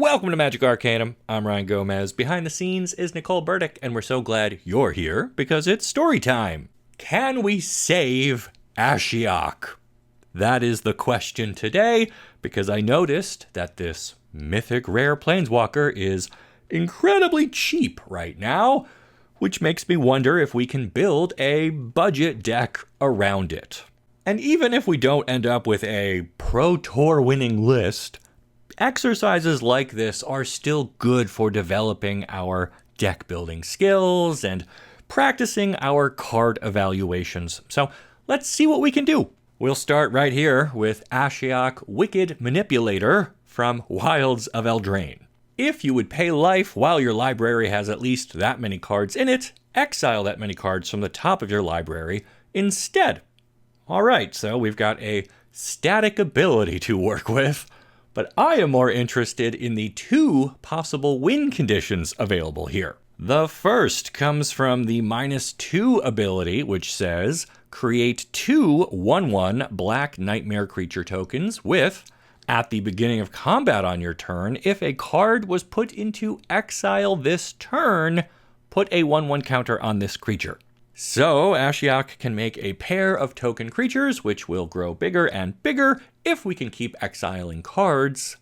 Welcome to Magic Arcanum. I'm Ryan Gomez. Behind the scenes is Nicole Burdick, and we're so glad you're here because it's story time. Can we save Ashiok? That is the question today, because I noticed that this mythic rare planeswalker is incredibly cheap right now, which makes me wonder if we can build a budget deck around it. And even if we don't end up with a Pro Tour winning list, exercises like this are still good for developing our deck building skills and practicing our card evaluations. So let's see what we can do. We'll start right here with Ashiok Wicked Manipulator from Wilds of Eldraine. If you would pay life while your library has at least that many cards in it, exile that many cards from the top of your library instead. All right, so we've got a static ability to work with, but I am more interested in the two possible win conditions available here. The first comes from the -2 ability, which says, create 2 1/1 black nightmare creature tokens with, at the beginning of combat on your turn, if a card was put into exile this turn, put a 1/1 counter on this creature. So Ashiok can make a pair of token creatures, which will grow bigger and bigger if we can keep exiling cards.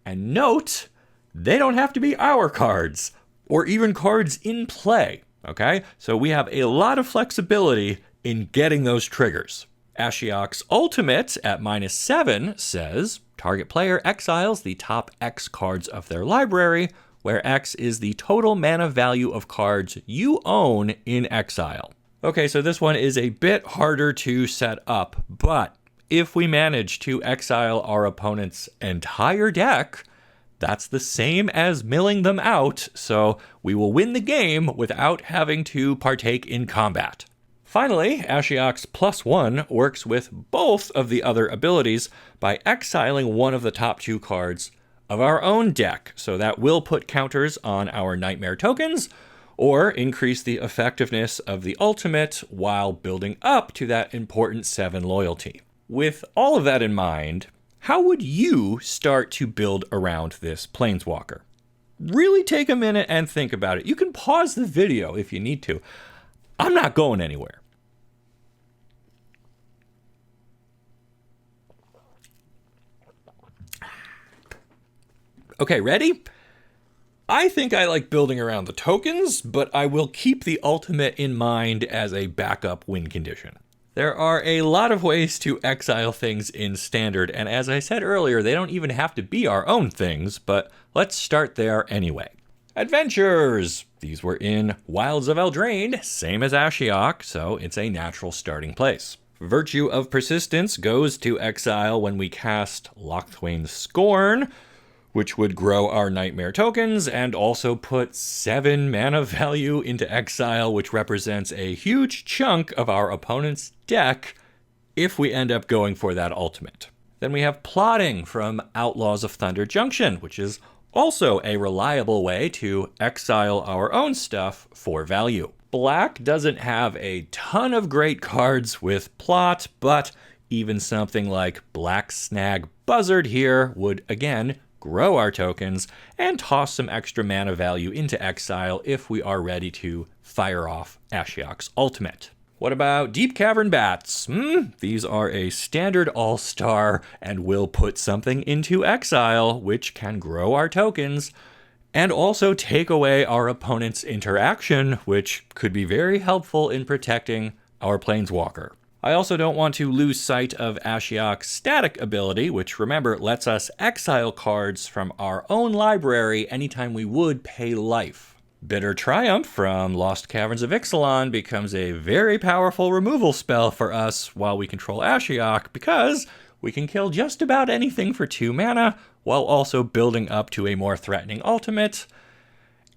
And note, they don't have to be our cards, or even cards in play, okay? So we have a lot of flexibility in getting those triggers. Ashiok's ultimate at -7 says, target player exiles the top X cards of their library, where X is the total mana value of cards you own in exile. Okay, so this one is a bit harder to set up, but if we manage to exile our opponent's entire deck, that's the same as milling them out, so we will win the game without having to partake in combat. Finally, Ashiok's +1 works with both of the other abilities by exiling one of the top 2 cards of our own deck, so that will put counters on our nightmare tokens, or increase the effectiveness of the ultimate while building up to that important 7 loyalty. With all of that in mind, how would you start to build around this planeswalker? Really take a minute and think about it. You can pause the video if you need to. I'm not going anywhere. Okay, ready? I think I like building around the tokens, but I will keep the ultimate in mind as a backup win condition. There are a lot of ways to exile things in Standard, and as I said earlier, they don't even have to be our own things, but let's start there anyway. Adventures! These were in Wilds of Eldraine, same as Ashiok, so it's a natural starting place. Virtue of Persistence goes to exile when we cast Locthwain's Scorn, which would grow our nightmare tokens and also put 7 mana value into exile, which represents a huge chunk of our opponent's deck if we end up going for that ultimate. Then we have Plotting from Outlaws of Thunder Junction, which is also a reliable way to exile our own stuff for value. Black doesn't have a ton of great cards with plot, but even something like Black Snag Buzzard here would, again, grow our tokens, and toss some extra mana value into exile if we are ready to fire off Ashiok's ultimate. What about Deep Cavern Bats? These are a standard all-star and will put something into exile, which can grow our tokens, and also take away our opponent's interaction, which could be very helpful in protecting our planeswalker. I also don't want to lose sight of Ashiok's static ability, which, remember, lets us exile cards from our own library anytime we would pay life. Bitter Triumph from Lost Caverns of Ixalan becomes a very powerful removal spell for us while we control Ashiok, because we can kill just about anything for 2 mana, while also building up to a more threatening ultimate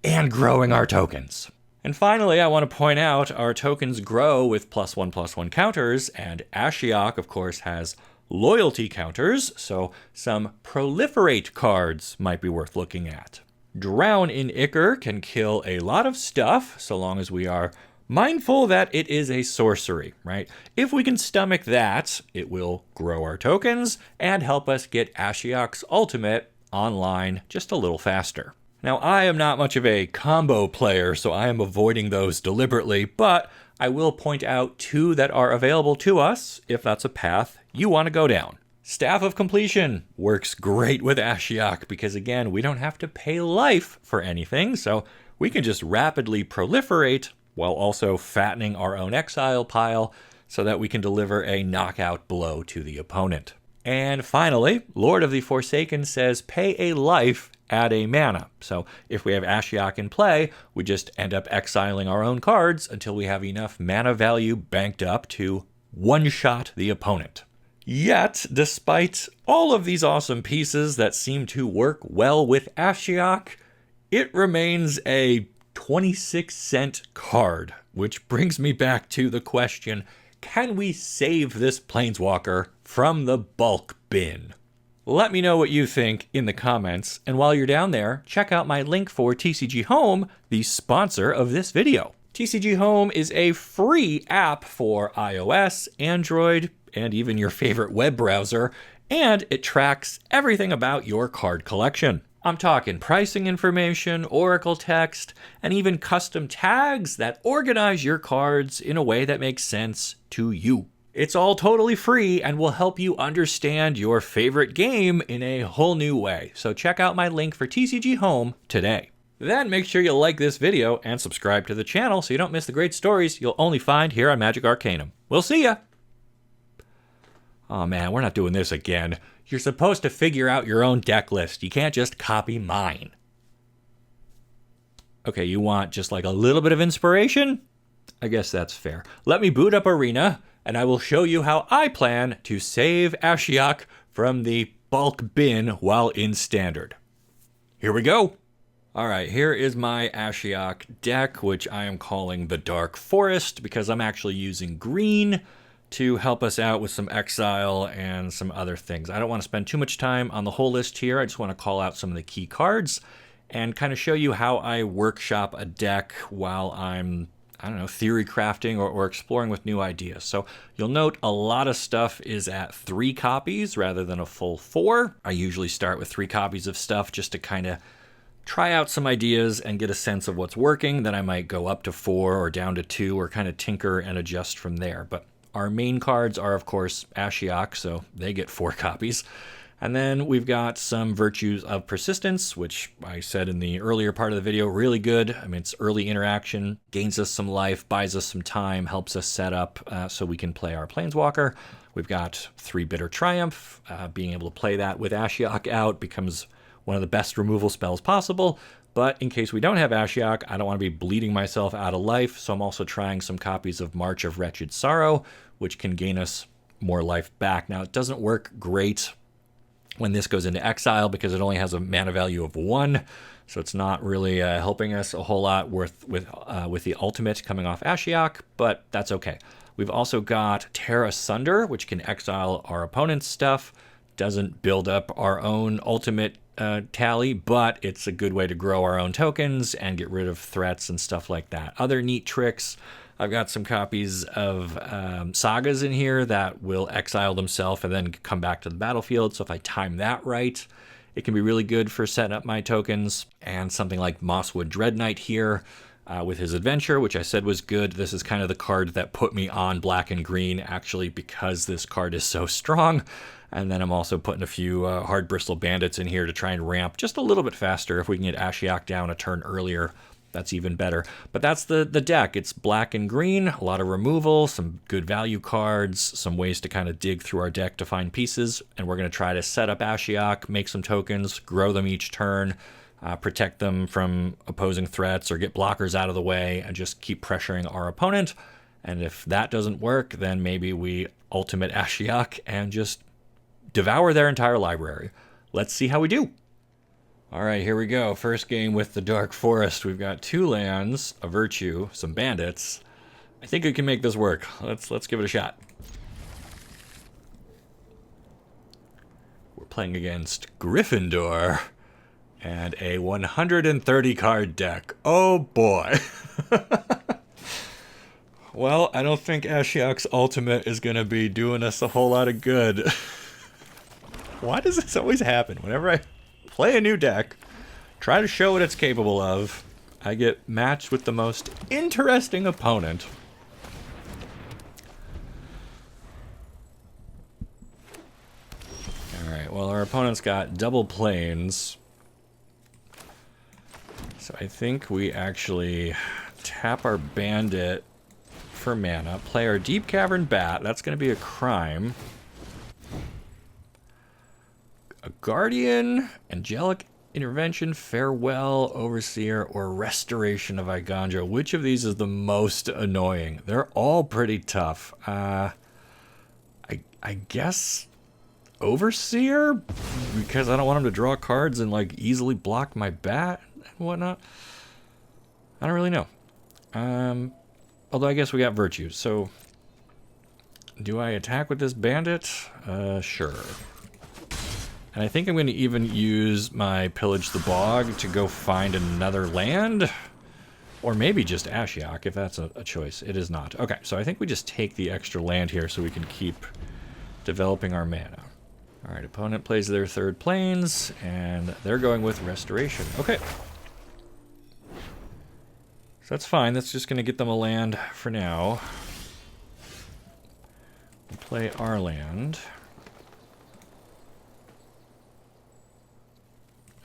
and growing our tokens. And finally, I want to point out our tokens grow with +1/+1 counters, and Ashiok, of course, has loyalty counters, so some proliferate cards might be worth looking at. Drown in Ichor can kill a lot of stuff, so long as we are mindful that it is a sorcery, right? If we can stomach that, it will grow our tokens and help us get Ashiok's ultimate online just a little faster. Now, I am not much of a combo player, so I am avoiding those deliberately, but I will point out 2 that are available to us if that's a path you want to go down. Staff of Completion works great with Ashiok because, again, we don't have to pay life for anything, so we can just rapidly proliferate while also fattening our own exile pile so that we can deliver a knockout blow to the opponent. And finally, Lord of the Forsaken says pay a life, add a mana. So if we have Ashiok in play, we just end up exiling our own cards until we have enough mana value banked up to one-shot the opponent. Yet, despite all of these awesome pieces that seem to work well with Ashiok, it remains a 26-cent card, which brings me back to the question, can we save this planeswalker from the bulk bin? Let me know what you think in the comments, and while you're down there, check out my link for TCG Home, the sponsor of this video. TCG Home is a free app for iOS, Android, and even your favorite web browser, and it tracks everything about your card collection. I'm talking pricing information, oracle text, and even custom tags that organize your cards in a way that makes sense to you. It's all totally free and will help you understand your favorite game in a whole new way. So check out my link for TCG Home today. Then make sure you like this video and subscribe to the channel so you don't miss the great stories you'll only find here on Magic Arcanum. We'll see ya! Oh man, we're not doing this again. You're supposed to figure out your own deck list. You can't just copy mine. Okay, you want just like a little bit of inspiration? I guess that's fair. Let me boot up Arena, and I will show you how I plan to save Ashiok from the bulk bin while in Standard. Here we go. All right, here is my Ashiok deck, which I am calling the Dark Forest because I'm actually using green to help us out with some exile and some other things. I don't want to spend too much time on the whole list here. I just want to call out some of the key cards and kind of show you how I workshop a deck while I'm, I don't know, theory crafting or exploring with new ideas. So you'll note a lot of stuff is at 3 copies rather than a full 4. I usually start with 3 copies of stuff just to kind of try out some ideas and get a sense of what's working. Then I might go up to 4 or down to 2 or kind of tinker and adjust from there. But our main cards are, of course, Ashiok, so they get 4 copies. And then we've got some Virtues of Persistence, which I said in the earlier part of the video, really good. I mean, it's early interaction, gains us some life, buys us some time, helps us set up so we can play our Planeswalker. We've got 3 Bitter Triumph. Being able to play that with Ashiok out becomes one of the best removal spells possible. But in case we don't have Ashiok, I don't want to be bleeding myself out of life, so I'm also trying some copies of March of Wretched Sorrow, which can gain us more life back. Now, it doesn't work great when this goes into exile because it only has a mana value of 1, so it's not really helping us a whole lot with the ultimate coming off Ashiok, but that's okay. We've also got Tear Asunder, which can exile our opponent's stuff. Doesn't build up our own ultimate tally, but it's a good way to grow our own tokens and get rid of threats and stuff like that. Other neat tricks, I've got some copies of sagas in here that will exile themselves and then come back to the battlefield. So if I time that right, it can be really good for setting up my tokens. And something like Mosswood Dread Knight here with his adventure, which I said was good. This is kind of the card that put me on black and green, actually, because this card is so strong. And then I'm also putting a few Hard Bristle Bandits in here to try and ramp just a little bit faster. If we can get Ashiok down a turn earlier, that's even better. But that's the deck. It's black and green, a lot of removal, some good value cards, some ways to kind of dig through our deck to find pieces. And we're going to try to set up Ashiok, make some tokens, grow them each turn, protect them from opposing threats or get blockers out of the way, and just keep pressuring our opponent. And if that doesn't work, then maybe we ultimate Ashiok and just devour their entire library. Let's see how we do. All right, here we go. First game with the Dark Forest. We've got 2 lands, a Virtue, some bandits. I think we can make this work. Let's give it a shot. We're playing against Gryffindor and a 130 card deck. Oh boy. Well, I don't think Ashiok's ultimate is going to be doing us a whole lot of good. Why does this always happen? Whenever I play a new deck, try to show what it's capable of. I get matched with the most interesting opponent. Alright, well, our opponent's got double planes. So I think we actually tap our bandit for mana, play our Deep Cavern Bat. That's going to be a crime. A Guardian, Angelic Intervention, Farewell, Overseer, or Restoration of Igandra. Which of these is the most annoying? They're all pretty tough. I guess Overseer? Because I don't want him to draw cards and, like, easily block my bat and whatnot. I don't really know. Although I guess we got Virtue, so... Do I attack with this bandit? Sure. And I think I'm going to even use my Pillage the Bog to go find another land. Or maybe just Ashiok, if that's a choice. It is not. Okay, so I think we just take the extra land here so we can keep developing our mana. Alright, opponent plays their third planes, and they're going with Restoration. Okay. So that's fine. That's just going to get them a land for now. We'll play our land.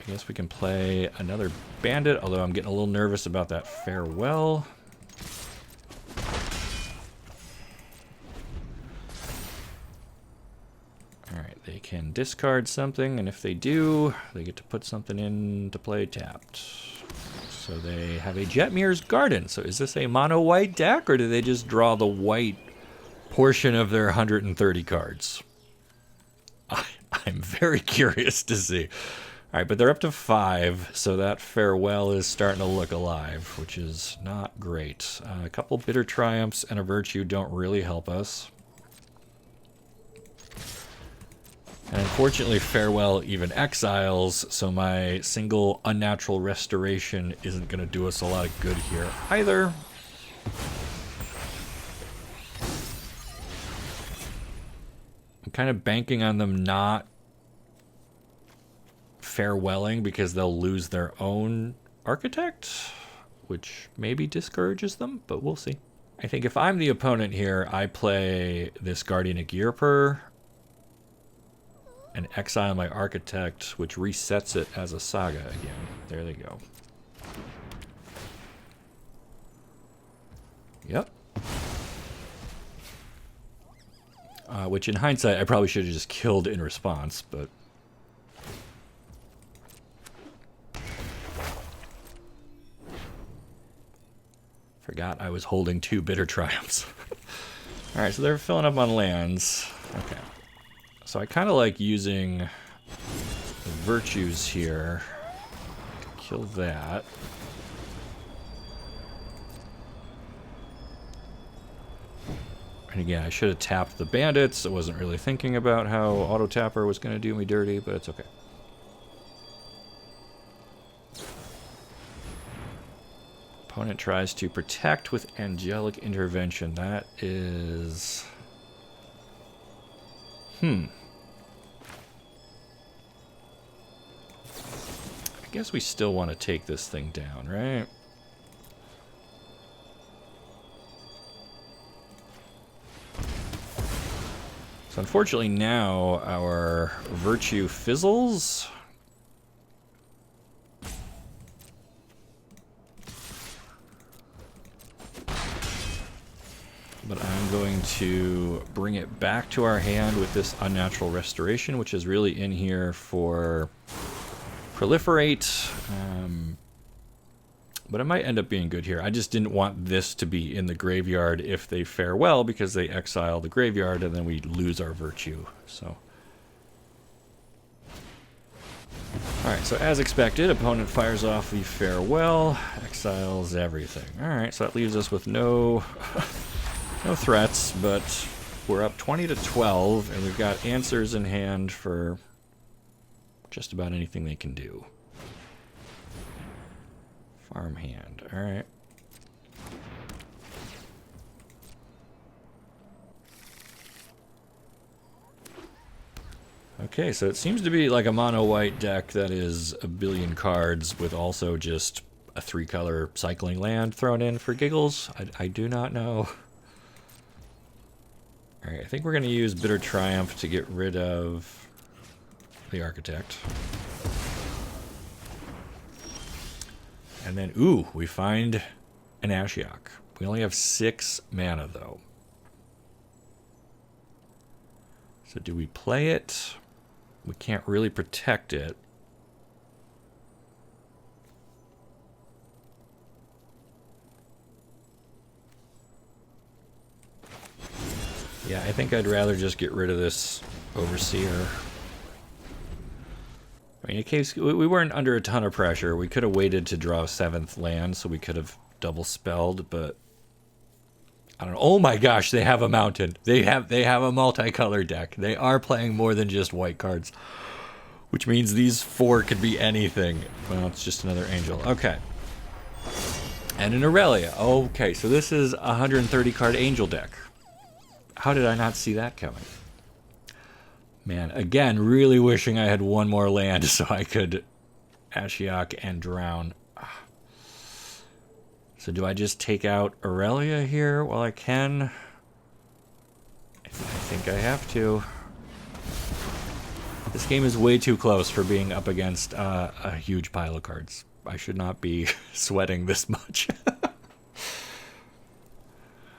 I guess we can play another bandit, although I'm getting a little nervous about that Farewell. Alright, they can discard something, and if they do, they get to put something in to play tapped. So they have a Jetmir's Garden. So is this a mono-white deck, or do they just draw the white portion of their 130 cards? I'm very curious to see. Alright, but they're up to 5, so that Farewell is starting to look alive, which is not great. A couple Bitter Triumphs and a Virtue don't really help us. And unfortunately, Farewell even exiles, so my single Unnatural Restoration isn't going to do us a lot of good here either. I'm kind of banking on them not farewelling because they'll lose their own Architect, which maybe discourages them, but we'll see. I think if I'm the opponent here, I play this Guardian of Girper and exile my Architect, which resets it as a Saga again. There they go. Yep. Which in hindsight, I probably should have just killed in response, but... Forgot I was holding 2 Bitter Triumphs. Alright, so they're filling up on lands. Okay. So I kind of like using the Virtues here. Kill that. And again, I should have tapped the bandits. I wasn't really thinking about how Auto Tapper was going to do me dirty, but it's okay. Opponent tries to protect with Angelic Intervention. That is... I guess we still want to take this thing down, right? So unfortunately now our Virtue fizzles. But I'm going to bring it back to our hand with this Unnatural Restoration, which is really in here for proliferate. But it might end up being good here. I just didn't want this to be in the graveyard if they fare well, because they exile the graveyard and then we lose our Virtue. So, alright, so as expected, opponent fires off the Farewell, exiles everything. Alright, so that leaves us with no... no threats, but we're up 20 to 12, and we've got answers in hand for just about anything they can do. Farmhand, alright. Okay, so it seems to be like a mono-white deck that is a billion cards with also just a 3-color cycling land thrown in for giggles. I do not know. Alright, I think we're going to use Bitter Triumph to get rid of the Architect. And then, ooh, we find an Ashiok. We only have 6 mana, though. So do we play it? We can't really protect it. Yeah, I think I'd rather just get rid of this Overseer. I mean, in case we weren't under a ton of pressure, we could have waited to draw a 7th land, so we could have double spelled, but I don't know. Oh my gosh, they have a mountain. They have a multicolor deck. They are playing more than just white cards, which means these 4 could be anything. Well, it's just another angel. Okay. And an Aurelia. Okay, so this is a 130 card angel deck. How did I not see that coming? Man, again, really wishing I had one more land so I could Ashiok and drown. So do I just take out Aurelia here while I can? I think I have to. This game is way too close for being up against a huge pile of cards. I should not be sweating this much.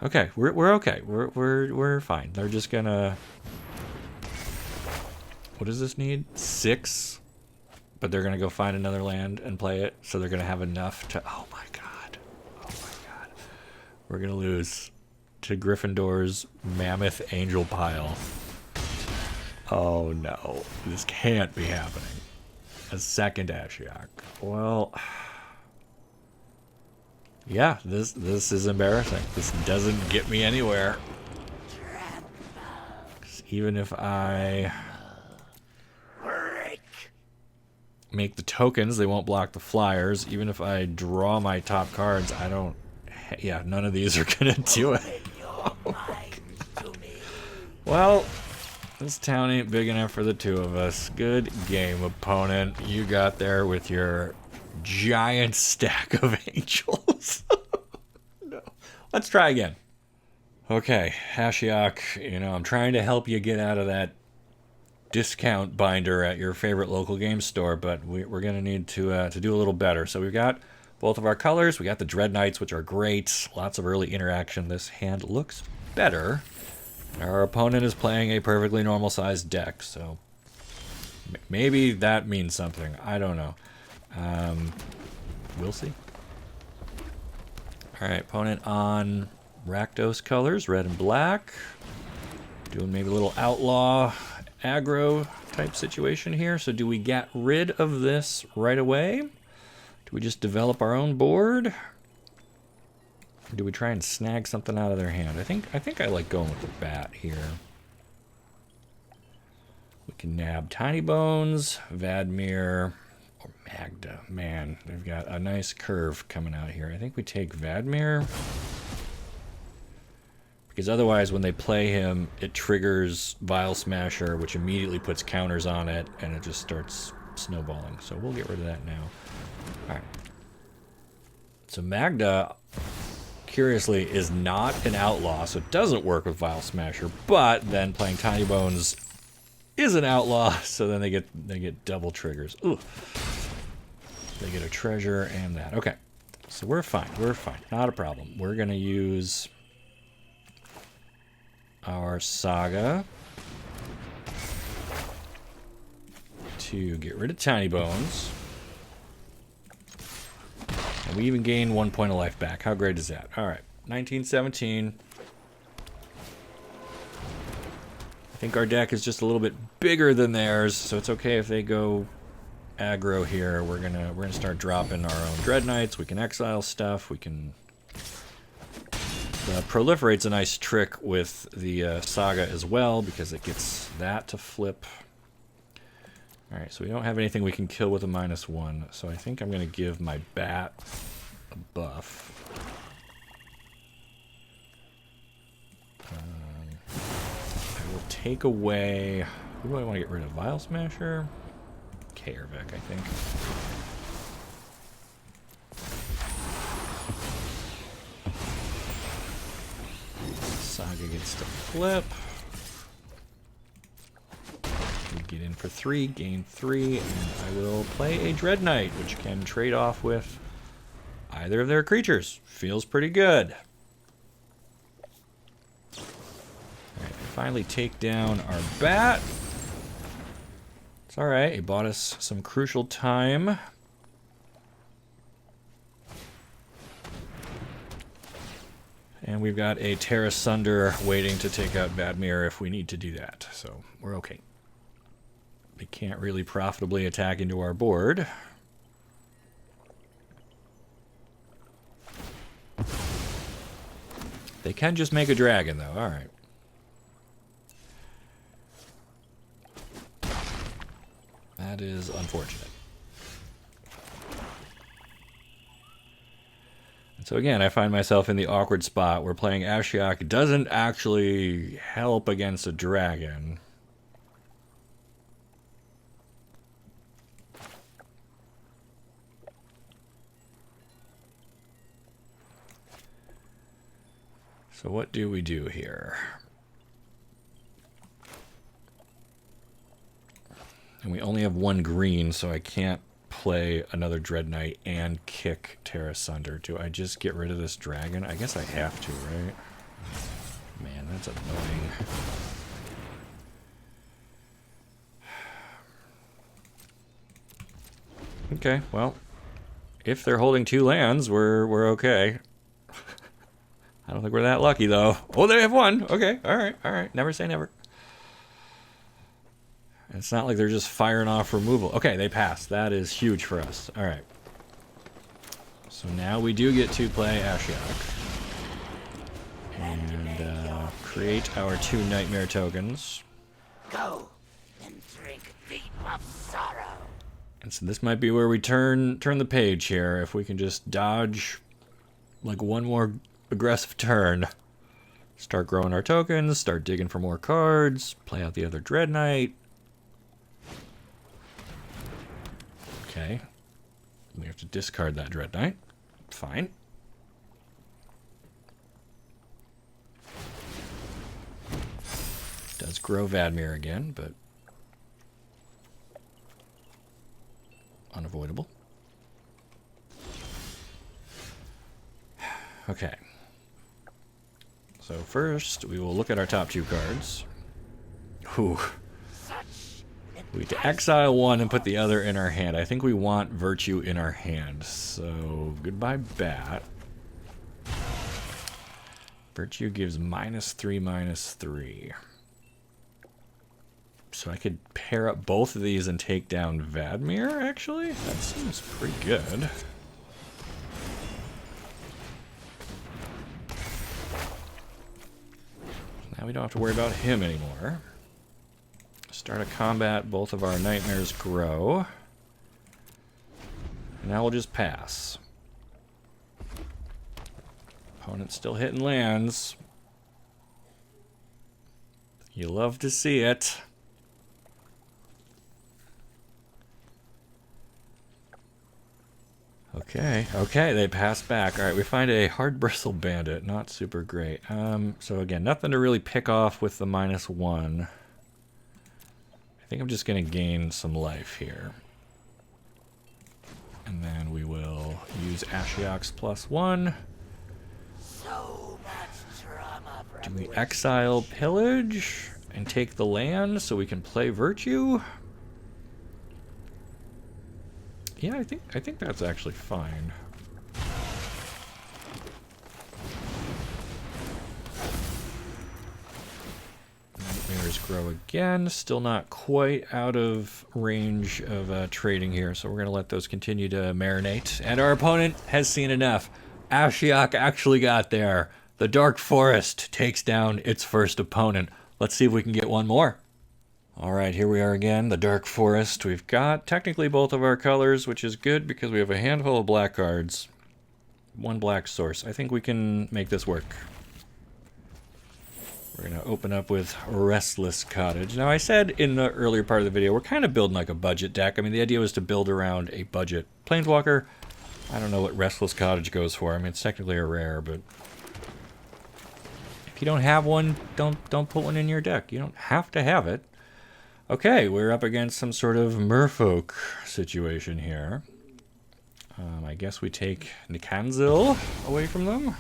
Okay, we're okay. We're fine. They're just gonna. What does this need? 6, but they're gonna go find another land and play it. So they're gonna have enough to. Oh my god! Oh my god! We're gonna lose to Gryffindor's mammoth angel pile. Oh no! This can't be happening. A second Ashiok. Well. Yeah, this is embarrassing. This doesn't get me anywhere. Even if I make the tokens, they won't block the flyers. Even if I draw my top cards, I don't... Yeah, none of these are gonna do it. Well, this town ain't big enough for the 2 of us. Good game, opponent. You got there with your giant stack of angels. No. Let's try again. Okay, Ashiok, you know, I'm trying to help you get out of that discount binder at your favorite local game store, but we're going to need to do a little better. So we've got both of our colors. We got the Dread Knights, which are great. Lots of early interaction. This hand looks better. Our opponent is playing a perfectly normal-sized deck, so maybe that means something. I don't know. We'll see. Alright, opponent on Rakdos colors, red and black. Doing maybe a little outlaw aggro type situation here. So do we get rid of this right away? Do we just develop our own board? Or do we try and snag something out of their hand? I think I like going with the bat here. We can nab Tiny Bones, Vadmir, or Magda. Man, they've got a nice curve coming out here. I think we take Vadmir. Because otherwise, when they play him, it triggers Vile Smasher, which immediately puts counters on it, and it just starts snowballing. So we'll get rid of that now. Alright. So Magda, curiously, is not an outlaw, so it doesn't work with Vile Smasher, but then playing Tiny Bones is an outlaw, so then they get double triggers. Ooh. They get a treasure and that. Okay. So we're fine. We're fine. Not a problem. We're going to use our Saga to get rid of Tiny Bones. And we even gain 1 point of life back. How great is that? All right, 1917. I think our deck is just a little bit bigger than theirs, so it's okay if they go aggro here. We're gonna start dropping our own Dread Knights. We can exile stuff. We can. Proliferate's a nice trick with the Saga as well, because it gets that to flip. Alright, so we don't have anything we can kill with a -1, so I think I'm going to give my bat a buff. I will take away Who do I want to get rid of? Vile Smasher? Kaervek, I think. Saga gets to flip. We get in for 3, gain 3, and I will play a Dread Knight, which can trade off with either of their creatures. Feels pretty good. Alright, we finally take down our bat. It's alright, he bought us some crucial time. And we've got a Terra Sunder waiting to take out Vadmir if we need to do that, so we're okay. They can't really profitably attack into our board. They can just make a dragon, though. Alright. That is unfortunate. And so again, I find myself in the awkward spot where playing Ashiok doesn't actually help against a dragon. So what do we do here? And we only have 1 green, so I can't play another Dread Knight and kick Terra Sunder. Do I just get rid of this dragon? I guess I have to, right? Man, that's annoying. Okay, well, if they're holding 2 lands, we're okay. I don't think we're that lucky, though. Oh, they have 1. Okay, all right. Never say never. It's not like they're just firing off removal. Okay, they passed. That is huge for us. All right. So now we do get to play Ashiok. And create our 2 Nightmare tokens. Go and drink deep of sorrow. And so this might be where we turn the page here. If we can just dodge like 1 more aggressive turn. Start growing our tokens, start digging for more cards, play out the other Dread Knight. Okay. We have to discard that Dread Knight. Fine. Does grow Vadmir again, but unavoidable. Okay. So first, we will look at our top 2 cards. Ooh. We get to exile 1 and put the other in our hand. I think we want Virtue in our hand. So, goodbye, Bat. Virtue gives -3/-3. So I could pair up both of these and take down Vadmir, actually? That seems pretty good. Now we don't have to worry about him anymore. Start a combat, both of our nightmares grow. And now we'll just pass. Opponent's still hitting lands. You love to see it. Okay, they pass back. Alright, we find a hard bristle bandit. Not super great. So again, nothing to really pick off with the -1. I think I'm just going to gain some life here. And then we will use Ashiok's +1. So much drama. Do we exile Pillage and take the land so we can play Virtue? Yeah, I think that's actually fine. Nightmares grow again. Still not quite out of range of trading here, so we're going to let those continue to marinate. And our opponent has seen enough. Ashiok actually got there. The Dark Forest takes down its first opponent. Let's see if we can get one more. Alright, here we are again, the Dark Forest. We've got technically both of our colors, which is good because we have a handful of black cards. 1 black source. I think we can make this work. We're going to open up with Restless Cottage. Now, I said in the earlier part of the video, we're kind of building like a budget deck. I mean, the idea was to build around a budget planeswalker. I don't know what Restless Cottage goes for. I mean, it's technically a rare, but if you don't have one, don't put one in your deck. You don't have to have it. Okay, we're up against some sort of merfolk situation here. I guess we take Nikanzil away from them.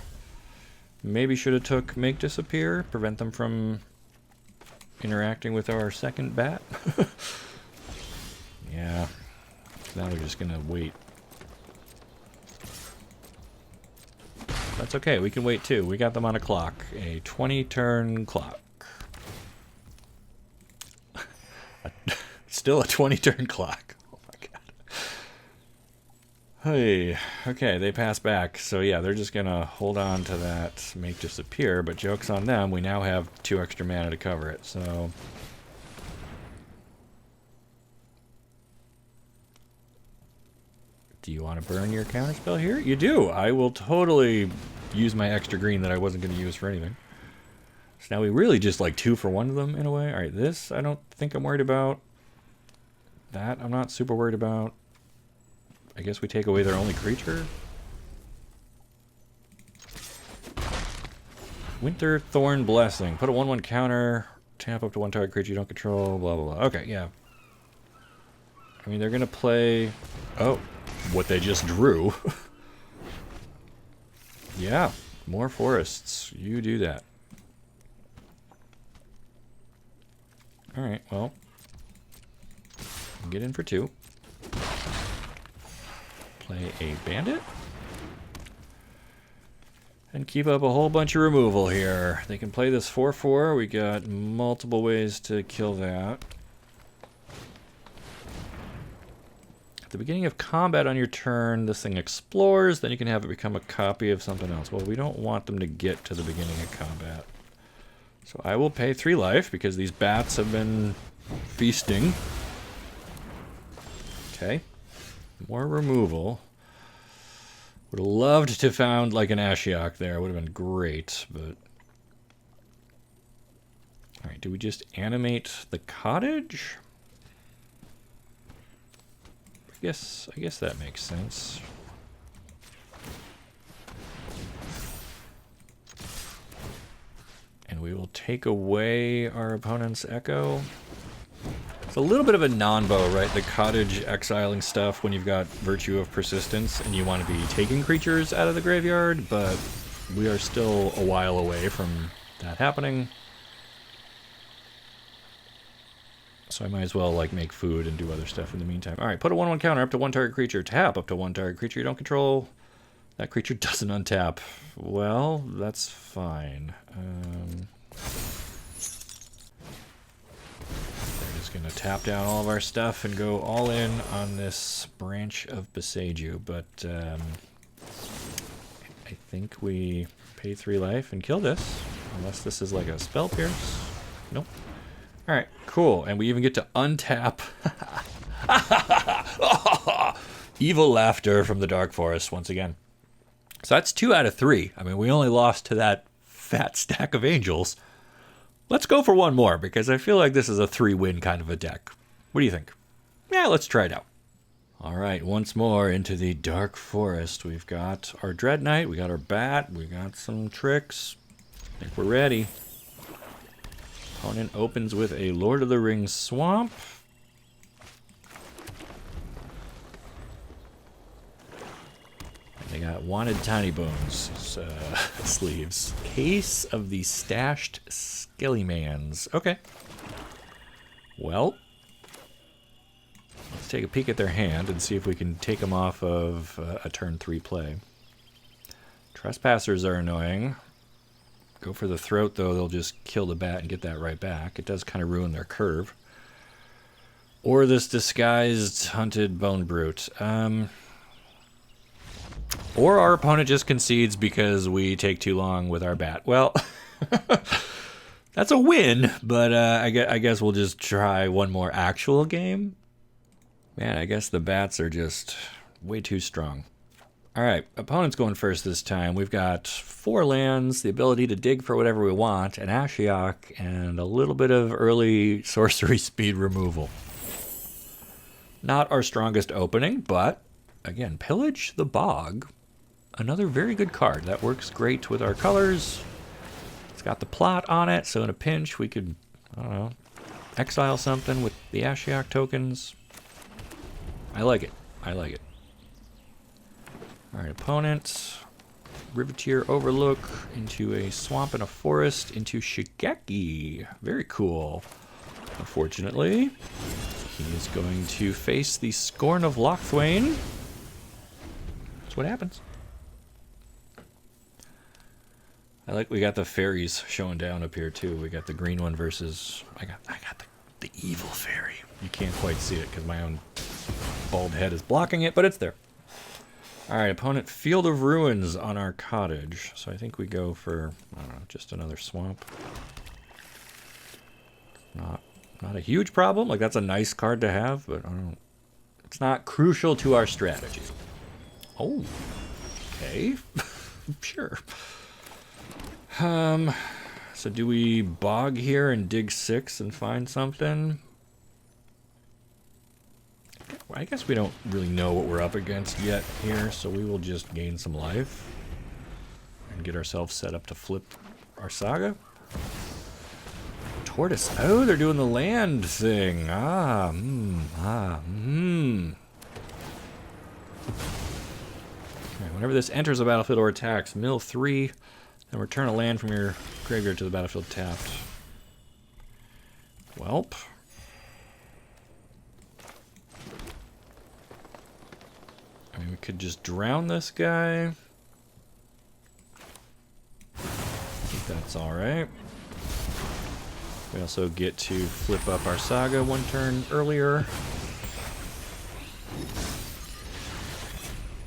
Maybe should have took Make Disappear, prevent them from interacting with our second bat. Yeah, now they're just gonna wait. That's okay, we can wait too. We got them on a clock, a 20-turn clock. Still a 20-turn clock. Oh my god. Hey, okay, they pass back. So yeah, they're just gonna hold on to that Make Disappear, but joke's on them. We now have 2 extra mana to cover it, so... Do you want to burn your counterspell here? You do! I will totally use my extra green that I wasn't going to use for anything. So now we really just like 2 for 1 of them in a way. Alright, this I don't think I'm worried about. That I'm not super worried about. I guess we take away their only creature. Winter Thorn Blessing. Put a 1/1 counter. Tap up to 1 target creature you don't control. Blah, blah, blah. Okay, yeah. I mean, they're going to play... Oh, what they just drew. Yeah, more forests. You do that. Alright, well. Get in for 2. Play a bandit. And keep up a whole bunch of removal here. They can play this 4/4. We got multiple ways to kill that. At the beginning of combat on your turn, this thing explores. Then you can have it become a copy of something else. Well, we don't want them to get to the beginning of combat. So I will pay 3 life because these bats have been feasting. Okay. More removal. Would have loved to found like an Ashiok there. Would have been great, but... Alright, do we just animate the cottage? I guess that makes sense. And we will take away our opponent's Echo. It's a little bit of a non-bow, right? The cottage exiling stuff when you've got Virtue of Persistence and you want to be taking creatures out of the graveyard, but we are still a while away from that happening. So I might as well like make food and do other stuff in the meantime. Alright, put a 1/1 counter up to 1 target creature. Tap up to 1 target creature you don't control. That creature doesn't untap. Well, that's fine. They're just going to tap down all of our stuff and go all in on this Branch of Beseiju. But I think we pay 3 life and kill this. Unless this is like a Spell Pierce. Nope. Alright, cool. And we even get to untap. Evil laughter from the Dark Forest once again. So that's 2 out of 3. I mean, we only lost to that fat stack of angels. Let's go for 1 more, because I feel like this is a 3-win kind of a deck. What do you think? Yeah, let's try it out. Alright, once more into the Dark Forest. We've got our Dread Knight, we got our Bat, we got some tricks. I think we're ready. Opponent opens with a Lord of the Rings Swamp. They got Wanted Tiny Bones sleeves. Case of the Stashed Skellymans. Okay. Well, let's take a peek at their hand and see if we can take them off of a turn 3 play. Trespassers are annoying. Go for the throat, though. They'll just kill the bat and get that right back. It does kind of ruin their curve. Or this disguised hunted bone brute. Or our opponent just concedes because we take too long with our bat. Well, that's a win, but I guess we'll just try 1 more actual game. Man, I guess the bats are just way too strong. Alright, opponent's going first this time. We've got 4 lands, the ability to dig for whatever we want, an Ashiok, and a little bit of early sorcery speed removal. Not our strongest opening, but, again, Pillage the Bog. Another very good card. That works great with our colors. It's got the plot on it, so in a pinch we could, I don't know, exile something with the Ashiok tokens. I like it. I like it. Alright, opponent. Riveteer Overlook into a swamp and a forest into Shigeki. Very cool. Unfortunately, he is going to face the Scorn of Lochthwain. That's what happens. I like we got the fairies showing down up here too. We got the green one versus I got the evil fairy. You can't quite see it because my own bald head is blocking it, but it's there. Alright, opponent Field of Ruins on our cottage. So I think we go for, I don't know, just another swamp. Not a huge problem. Like, that's a nice card to have, but I don't... It's not crucial to our strategy. Oh. Okay. Sure. So do we bog here and dig 6 and find something? I guess we don't really know what we're up against yet here, so we will just gain some life and get ourselves set up to flip our saga. Tortoise. Oh, they're doing the land thing. Okay, whenever this enters the battlefield or attacks, mill 3, then return a land from your graveyard to the battlefield tapped. Welp. I mean, we could just drown this guy. I think that's alright. We also get to flip up our saga 1 turn earlier.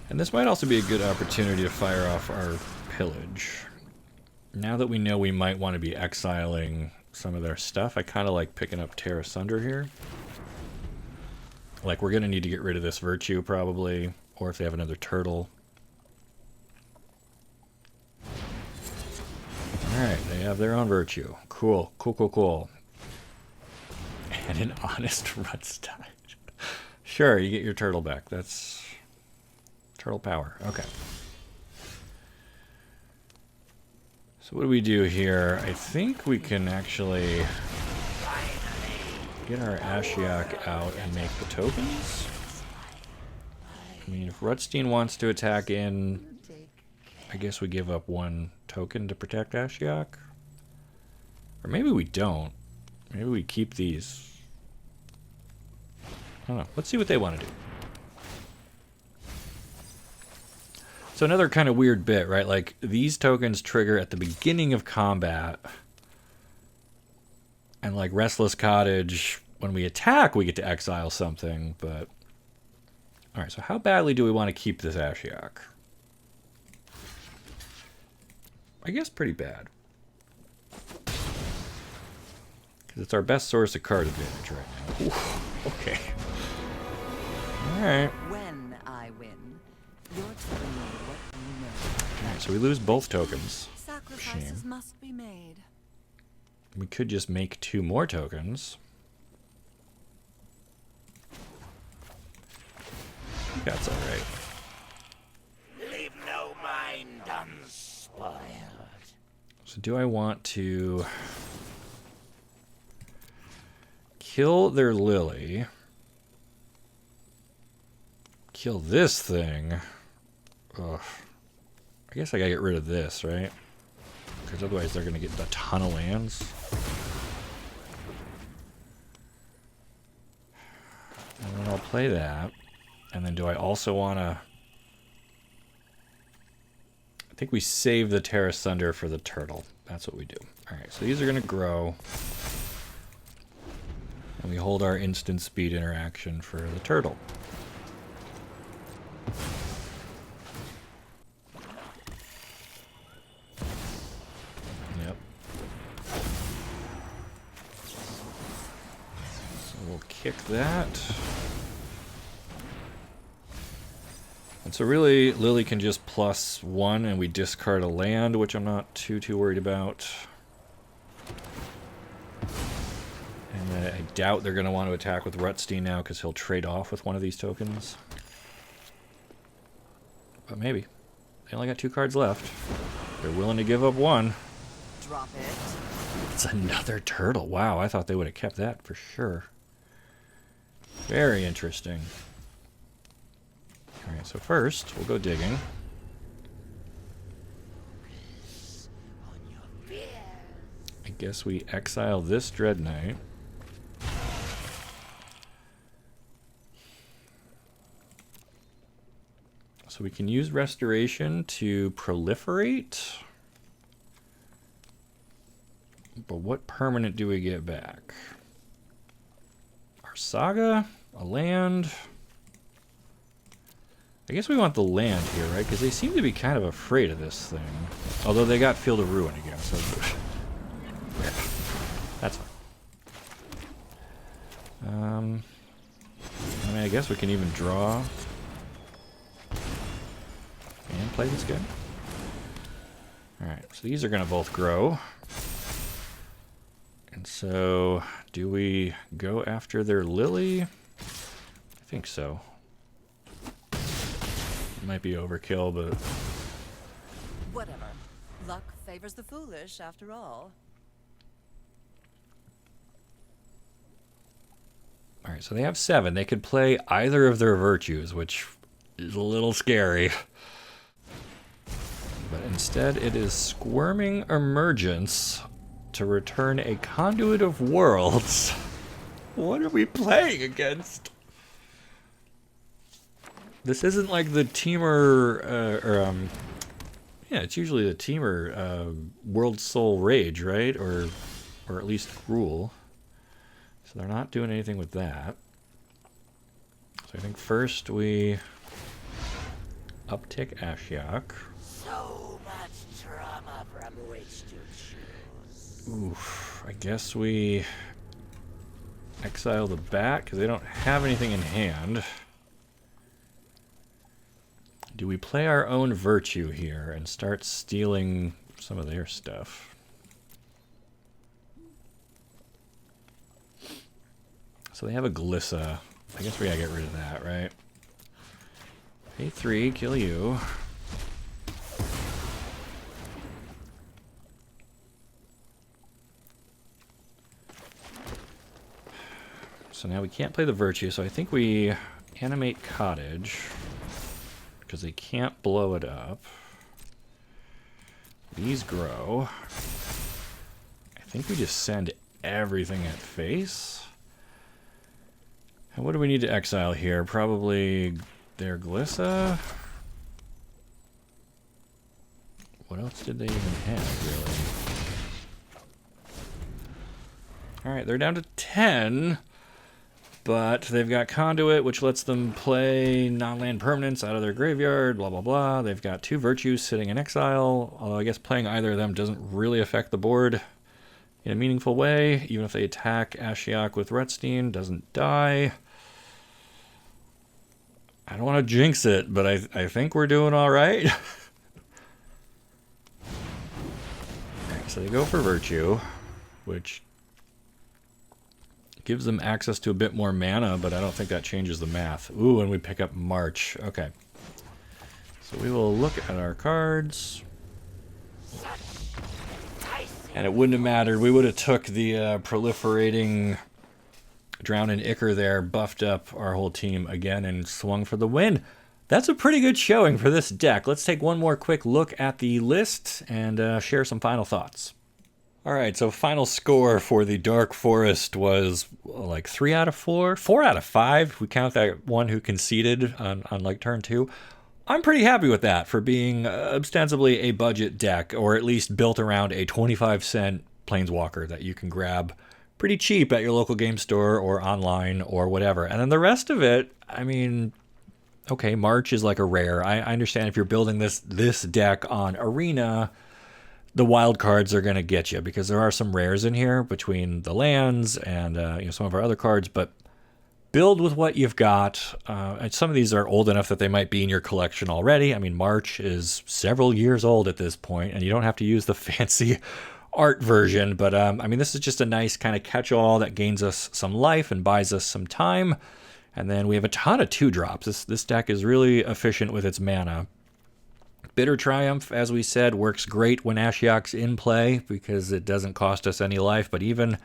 And this might also be a good opportunity to fire off our pillage. Now that we know we might want to be exiling some of their stuff, I kind of like picking up Tear Asunder here. Like, we're going to need to get rid of this Virtue, probably. Or if they have another turtle. Alright, they have their own Virtue. Cool, cool, cool, cool. And an Honest Rudstide. Sure, you get your turtle back. That's... turtle power. Okay. So what do we do here? I think we can actually get our Ashiok out and make the tokens. I mean, if Rudstein wants to attack in, I guess we give up 1 token to protect Ashiok. Or maybe we don't. Maybe we keep these. I don't know. Let's see what they want to do. So another kind of weird bit, right? Like, these tokens trigger at the beginning of combat. And like Restless Cottage, when we attack, we get to exile something, but... Alright, so how badly do we want to keep this Ashiok? I guess pretty bad. Because it's our best source of card advantage right now. Ooh, okay. Alright. When I win, you're telling me what you know. Alright, so we lose both tokens. Sacrifices Shame. must be made. We could just make 2 more tokens. That's alright. Leave no mind unspoiled. So do I want to kill their Lily? Kill this thing? Ugh. I guess I gotta get rid of this, right? Because otherwise they're gonna get a ton of lands. And then I'll play that. And then do I also want to... I think we save the Tear Asunder for the turtle. That's what we do. Alright, so these are going to grow. And we hold our instant speed interaction for the turtle. Yep. So we'll kick that. And so really, Lily can just +1 and we discard a land, which I'm not too worried about. And I doubt they're going to want to attack with Rutstein now because he'll trade off with one of these tokens. But maybe. They only got 2 cards left. They're willing to give up 1. Drop it. It's another turtle. Wow, I thought they would have kept that for sure. Very interesting. Alright, so first, we'll go digging. I guess we exile this Dread Knight. So we can use Restoration to proliferate. But what permanent do we get back? Our Saga? A land? I guess we want the land here, right? Because they seem to be kind of afraid of this thing. Although they got Field of Ruin again, so... yeah, that's fine. I mean, I guess we can even draw... and play this guy. Alright, so these are going to both grow. And so, do we go after their Lily? I think so. Might be overkill, but... Whatever. Luck favors the foolish, after all. Alright, so they have 7. They could play either of their virtues, which is a little scary. But instead, it is Squirming Emergence to return a Conduit of Worlds. What are we playing against? This isn't like the Teamer, yeah, it's usually the Teamer World Soul Rage, right? Or at least Rule. So they're not doing anything with that. So I think first we uptick Ashiok. So much trauma from which to choose. Oof, I guess we exile the bat because they don't have anything in hand. Do we play our own virtue here and start stealing some of their stuff? So they have a Glissa. I guess we gotta get rid of that, right? Pay 3, kill you. So now we can't play the virtue, so I think we animate Cottage. Because they can't blow it up. These grow. I think we just send everything at face. And what do we need to exile here? Probably their Glissa? What else did they even have, really? Alright, they're down to 10. But they've got Conduit, which lets them play non-land permanents out of their graveyard, blah, blah, blah. They've got 2 virtues sitting in exile, although I guess playing either of them doesn't really affect the board in a meaningful way. Even if they attack Ashiok with Rutstein, doesn't die. I don't want to jinx it, but I think we're doing all right. Alright, so they go for Virtue, which gives them access to a bit more mana, but I don't think that changes the math. Ooh, and we pick up March. Okay. So we will look at our cards. And it wouldn't have mattered. We would have took the proliferating Drown in Ichor there, buffed up our whole team again, and swung for the win. That's a pretty good showing for this deck. Let's take one more quick look at the list and share some final thoughts. All right, so final score for the Dark Forest was like 3 out of 4, 4 out of 5. If we count that one who conceded on like turn 2. I'm pretty happy with that for being ostensibly a budget deck, or at least built around a 25-cent planeswalker that you can grab pretty cheap at your local game store or online or whatever. And then the rest of it, I mean, okay, March is like a rare. I understand if you're building this deck on Arena, the wild cards are going to get you because there are some rares in here between the lands and some of our other cards, but build with what you've got. And some of these are old enough that they might be in your collection already. I mean, March is several years old at this point, and you don't have to use the fancy art version. But I mean, this is just a nice kind of catch-all that gains us some life and buys us some time. And then we have a ton of 2-drops. This deck is really efficient with its mana. Bitter Triumph, as we said, works great when Ashiok's in play because it doesn't cost us any life. But even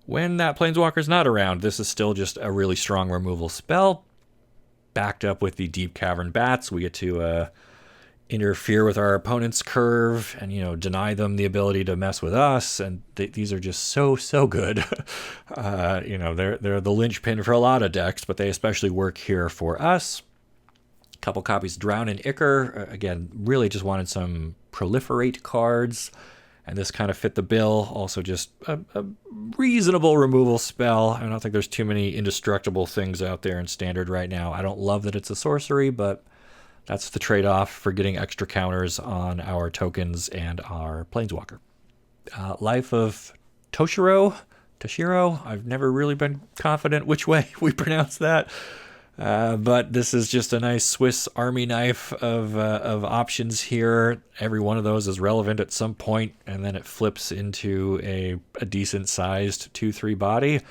when that Planeswalker's not around, this is still just a really strong removal spell. Backed up with the Deep Cavern Bats, we get to interfere with our opponent's curve and, deny them the ability to mess with us. And these are just so good. They're the linchpin for a lot of decks, but they especially work here for us. Couple copies Drown in Ichor. Again, really just wanted some proliferate cards, and this kind of fit the bill. Also just a reasonable removal spell. I don't think there's too many indestructible things out there in Standard right now. I don't love that it's a sorcery, but that's the trade-off for getting extra counters on our tokens and our Planeswalker. Life of Toshiro. I've never really been confident which way we pronounce that. But this is just a nice Swiss Army knife of options here. Every one of those is relevant at some point, and then it flips into a decent-sized 2/3 body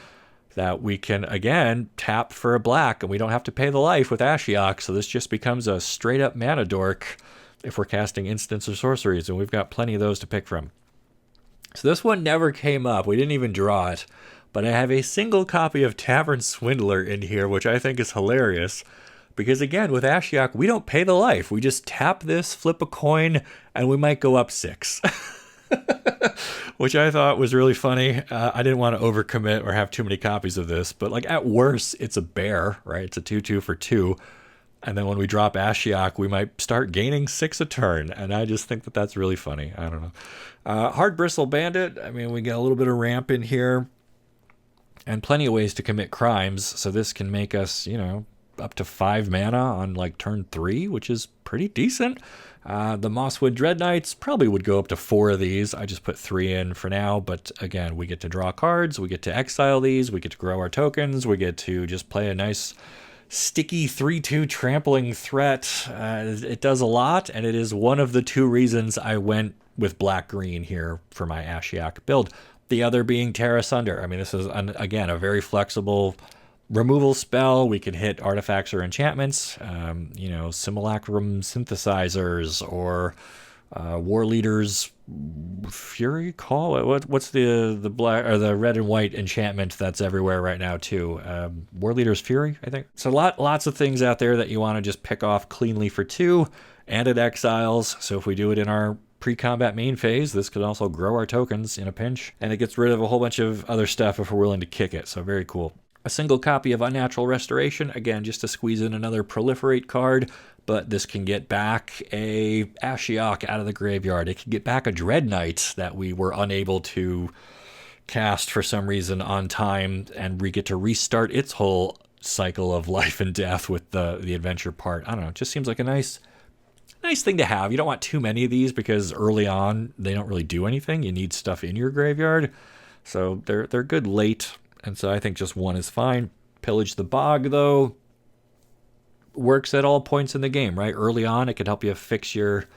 that we can, again, tap for a black, and we don't have to pay the life with Ashiok, so this just becomes a straight-up mana dork if we're casting instants or sorceries, and we've got plenty of those to pick from. So this one never came up. We didn't even draw it. But I have a single copy of Tavern Swindler in here, which I think is hilarious. Because again, with Ashiok, we don't pay the life. We just tap this, flip a coin, and we might go up 6. Which I thought was really funny. I didn't want to overcommit or have too many copies of this. But like at worst, it's a bear, right? It's a 2/2 for 2. And then when we drop Ashiok, we might start gaining 6 a turn. And I just think that that's really funny. I don't know. Hard Bristle Bandit. I mean, we got a little bit of ramp in here. And plenty of ways to commit crimes, so this can make us, up to 5 mana on like turn 3, which is pretty decent. The Mosswood Dread Knights probably would go up to 4 of these. I just put 3 in for now, but again, we get to draw cards, we get to exile these, we get to grow our tokens, we get to just play a nice sticky 3/2 trampling threat. It does a lot, and it is one of the 2 reasons I went with black-green here for my Ashiok build. The other being Terra Sunder. I mean, this is, again, a very flexible removal spell. We can hit artifacts or enchantments, Simulacrum Synthesizers or War Leader's Fury Call. What's the black or the red and white enchantment that's everywhere right now too? War Leader's Fury, I think. So lots of things out there that you want to just pick off cleanly for 2, and it exiles. So if we do it in our pre-combat main phase, this could also grow our tokens in a pinch, and it gets rid of a whole bunch of other stuff if we're willing to kick it, so very cool. A single copy of Unnatural Restoration, again, just to squeeze in another proliferate card, but this can get back a Ashiok out of the graveyard. It can get back a Dread Knight that we were unable to cast for some reason on time, and we get to restart its whole cycle of life and death with the adventure part. I don't know, it just seems like a nice thing to have. You don't want too many of these because early on they don't really do anything. You need stuff in your graveyard, so they're good late, and so I think just 1 is fine. Pillage the Bog, though, works at all points in the game, right? Early on, it can help you fix your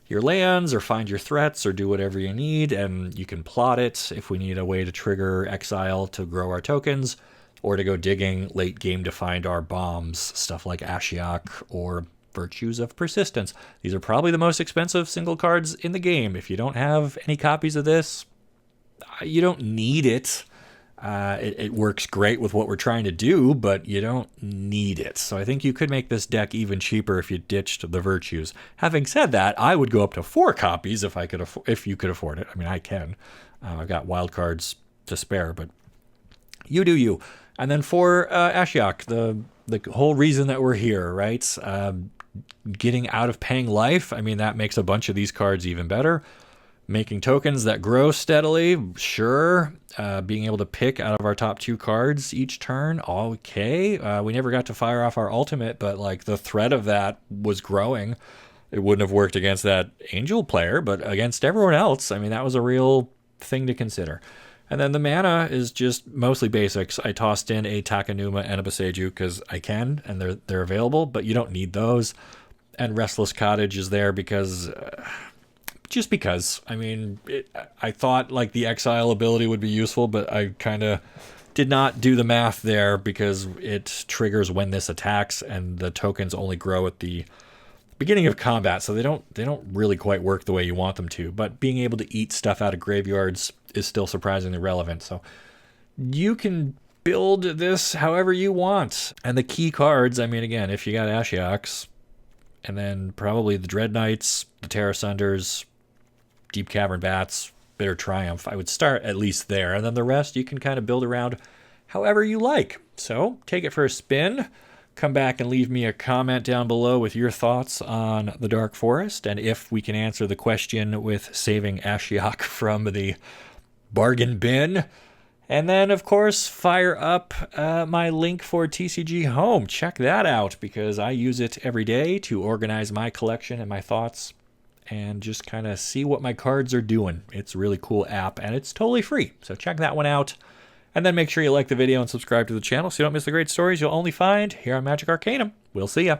lands or find your threats or do whatever you need, and you can plot it if we need a way to trigger exile to grow our tokens, or to go digging late game to find our bombs, stuff like Ashiok or Virtues of Persistence. These are probably the most expensive single cards in the game. If you don't have any copies of this, you don't need it. It works great with what we're trying to do, but you don't need it. So I think you could make this deck even cheaper if you ditched the Virtues. Having said that, I would go up to 4 copies if you could afford it. I mean, I can. I've got wild cards to spare, but you do you. And then for Ashiok, the whole reason that we're here, right? Getting out of paying life, I mean, that makes a bunch of these cards even better. Making tokens that grow steadily, sure. Being able to pick out of our top 2 cards each turn, okay. We never got to fire off our ultimate, but like the threat of that was growing. It wouldn't have worked against that Angel player, but against everyone else, I mean, that was a real thing to consider. And then the mana is just mostly basics. I tossed in a Takenuma and a Boseiju because I can, and they're available, but you don't need those. And Restless Cottage is there because... just because. I mean, I thought like the exile ability would be useful, but I kind of did not do the math there because it triggers when this attacks, and the tokens only grow at the beginning of combat, so they don't really quite work the way you want them to. But being able to eat stuff out of graveyards is still surprisingly relevant. So you can build this however you want. And the key cards, I mean, again, if you got Ashioks, and then probably the Dread Knights, the Terra Sunders, Deep Cavern Bats, Bitter Triumph, I would start at least there. And then the rest you can kind of build around however you like. So take it for a spin. Come back and leave me a comment down below with your thoughts on the Dark Forest, and if we can answer the question with saving Ashiok from the bargain bin. And then, of course, fire up my link for TCG Home. Check that out, because I use it every day to organize my collection and my thoughts and just kind of see what my cards are doing. It's a really cool app, and it's totally free, so check that one out. And then make sure you like the video and subscribe to the channel so you don't miss the great stories you'll only find here on Magic Arcanum. We'll see ya.